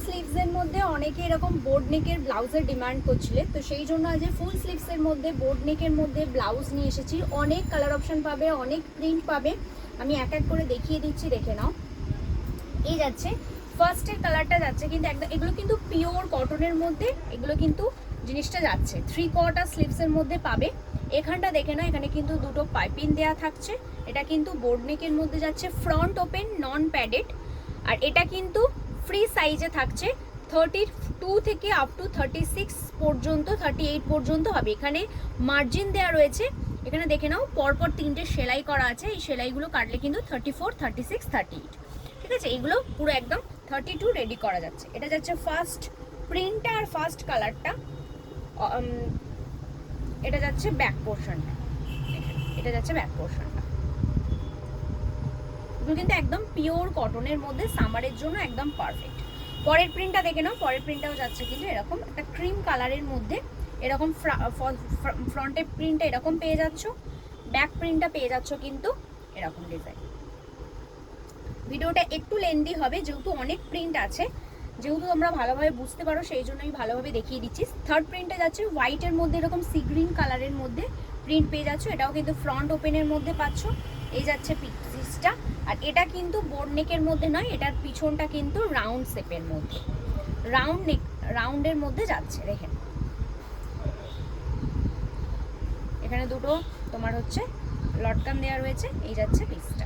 স্লিভসের মধ্যে অনেকে এরকম বোর্ড নেকের ব্লাউজের ডিমান্ড করছিলে, তো সেই জন্য আজ ফুল স্লিভসের মধ্যে বোর্ড নেকের মধ্যে ব্লাউজ নিয়ে এসেছি। অনেক কালার অপশন পাবে, অনেক প্রিন্ট পাবে, আমি এক এক করে দেখিয়ে দিচ্ছি, দেখে নাও। এই যাচ্ছে ফার্স্টের কালারটা যাচ্ছে কিন্তু একদম, এগুলো কিন্তু পিওর কটনের মধ্যে, এগুলো কিন্তু জিনিসটা যাচ্ছে 3/4 স্লিভসের মধ্যে পাবে। এখানটা দেখে নাও, এখানে কিন্তু দুটো পাইপিং দেওয়া থাকছে। এটা কিন্তু বোর্ড নেকের মধ্যে যাচ্ছে, ফ্রন্ট ওপেন, নন প্যাডেড। আর এটা কিন্তু ফ্রি সাইজে থাকছে, 32 থেকে আপ টু 36 পর্যন্ত, 38 পর্যন্ত হবে। এখানে মার্জিন দেওয়া রয়েছে, এখানে দেখে নাও পরপর 3টে সেলাই করা আছে। এই সেলাইগুলো কাটলে কিন্তু 34, 36, 38, ঠিক আছে। এগুলো পুরো একদম 32 রেডি করা যাচ্ছে। এটা যাচ্ছে ফার্স্ট প্রিন্টটা আর ফার্স্ট কালারটা। এটা যাচ্ছে ব্যাক পোর্শনটা, এটা যাচ্ছে ব্যাক পোর্শনটা। এগুলো কিন্তু একদম পিওর কটনের মধ্যে, সামারের জন্য একদম পারফেক্ট। পরের প্রিন্টটা দেখে নাও, পরের প্রিন্টটাও যাচ্ছে কিন্তু এরকম একটা ক্রিম কালারের মধ্যে। এরকম ফ্রন্টের প্রিন্টটা এরকম পেয়ে যাচ্ছ, ব্যাক প্রিন্টটা পেয়ে যাচ্ছ কিন্তু এরকম ডিজাইন। ভিডিওটা একটু লেন্দি হবে যেহেতু অনেক প্রিন্ট আছে, যেহেতু তোমরা ভালোভাবে বুঝতে পারো সেই জন্য আমি ভালোভাবে দেখিয়ে দিচ্ছি। থার্ড প্রিন্টে যাচ্ছে হোয়াইটের মধ্যে এরকম সি গ্রিন কালারের মধ্যে প্রিন্ট পেয়ে যাচ্ছ, এটাও কিন্তু ফ্রন্ট ওপেনের মধ্যে পাচ্ছ। এই যাচ্ছে পিসটা, আর এটা কিন্তু বোর্ড নেকের মধ্যে নয়, এটার পিছনটা কিন্তু রাউন্ড শেপের মধ্যে, রাউন্ড নেক, রাউন্ডের মধ্যে যাচ্ছে। দেখেন এখানে দুটো তোমার হচ্ছে লটকান দেওয়া রয়েছে। এই যাচ্ছে পিসটা।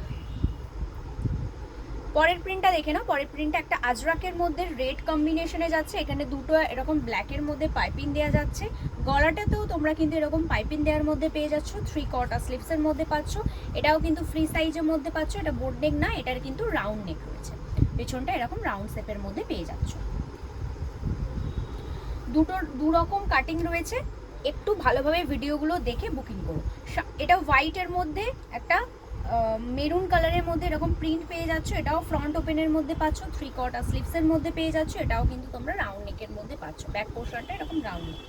পরের প্রিন্টটা দেখে নাও, পরের প্রিন্টটা একটা আজরাকের মধ্যে রেড কম্বিনেশনে যাচ্ছে। এখানে দুটো এরকম ব্ল্যাকের মধ্যে পাইপিং দেওয়া যাচ্ছে। গলাটাতেও তোমরা কিন্তু এরকম পাইপিং দেওয়ার মধ্যে পেয়ে যাচ্ছ, 3/4 স্লিভসের মধ্যে পাচ্ছ। এটাও কিন্তু ফ্রি সাইজের মধ্যে পাচ্ছ। এটা বোর্ড নেক না, এটার কিন্তু রাউন্ড নেক রয়েছে, পেছনটা এরকম রাউন্ড শেপের মধ্যে পেয়ে যাচ্ছ। দু রকম কাটিং রয়েছে, একটু ভালোভাবে ভিডিওগুলো দেখে বুকিং করো। এটা হোয়াইটের মধ্যে একটা মেরুন কালারের মধ্যে এরকম প্রিন্ট পেয়ে যাচ্ছ, এটাও ফ্রন্ট ওপেনের মধ্যে পাচ্ছ, 3/4 স্লিভসের মধ্যে পেয়ে যাচ্ছ। এটাও কিন্তু তোমরা রাউন্ড নেকের মধ্যে পাচ্ছ, ব্যাক পোর্শনটা এরকম রাউন্ড নেক।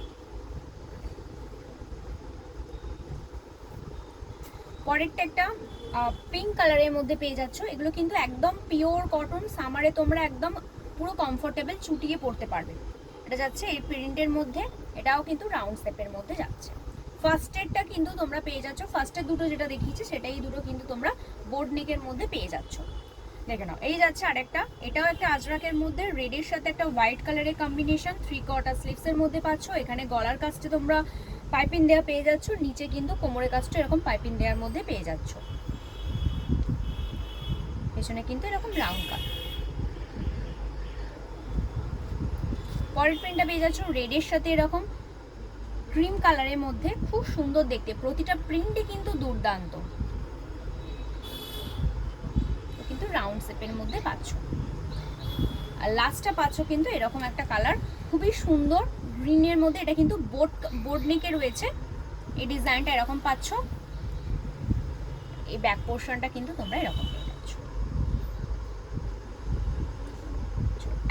পরেরটা একটা পিঙ্ক কালারের মধ্যে পেয়ে যাচ্ছ। এগুলো কিন্তু একদম পিওর কটন, সামারে তোমরা একদম পুরো কমফোর্টেবল চুটিয়ে পড়তে পারবে। এটা যাচ্ছে এই প্রিন্টের মধ্যে, এটাও কিন্তু রাউন্ড শেপের মধ্যে যাচ্ছে। ফার্স্টেরটা কিন্তু তোমরা পেয়ে যাচ্ছ, ফার্স্টের দুটো যেটা দেখিয়েছি সেটাই দুটো কিন্তু তোমরা বোর্ড নেকের মধ্যে পেয়ে যাচ্ছ। দেখে নাও, এই যাচ্ছে আরেকটা, এটাও একটা আজরাকের মধ্যে রেডের সাথে একটা হোয়াইট কালারের কম্বিনেশন, 3/4 স্লিভসের মধ্যে পাচ্ছ। এখানে গলার কাজটা তোমরা পাইপিং দেওয়া পেয়ে যাচ্ছ, নিচে কিন্তু কোমরের কাজটা এরকম পাইপিং দেওয়ার মধ্যে পেয়ে যাচ্ছ। পেছনে কিন্তু এরকম রাউন্ড কাট। পরের প্রিন্টটা পেয়ে যাচ্ছ রেডের সাথে এরকম ক্রিম কালারের মধ্যে, খুব সুন্দর দেখতে, প্রতিটা প্রিন্টই কিন্তু দুর্দান্ত, কিন্তু রাউন্ড শেপের মধ্যে পাচ্ছ। আর লাস্টটা পাচ্ছ কিন্তু এরকম একটা কালার, খুবই সুন্দর গ্রিনের মধ্যে। এটা কিন্তু বোর্ড নেকে রয়েছে, এই ডিজাইনটা এরকম পাচ্ছ। এই ব্যাক পোর্শনটা কিন্তু তোমরা এরকম পেয়ে যাচ্ছ।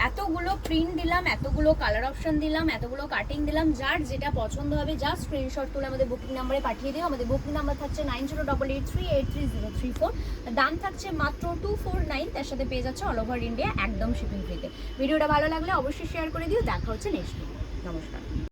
এতগুলো প্রিন্ট দিলাম, এতগুলো কালার অপশন দিলাম, এতগুলো কাটিং দিলাম, যার যেটা পছন্দ হবে জাস্ট স্ক্রিনশট তুলে আমাদের বুকিং নাম্বারে পাঠিয়ে দিও। আমাদের বুকিং নাম্বার থাকছে 9088383034। দাম থাকছে মাত্র 249, তার সাথে পেয়ে যাচ্ছে অল ওভার ইন্ডিয়া একদম শিপিং ফ্রিতে। ভিডিওটা ভালো লাগলে অবশ্যই শেয়ার করে দিও। দেখা হচ্ছে নেক্সট ভিডিও। নমস্কার।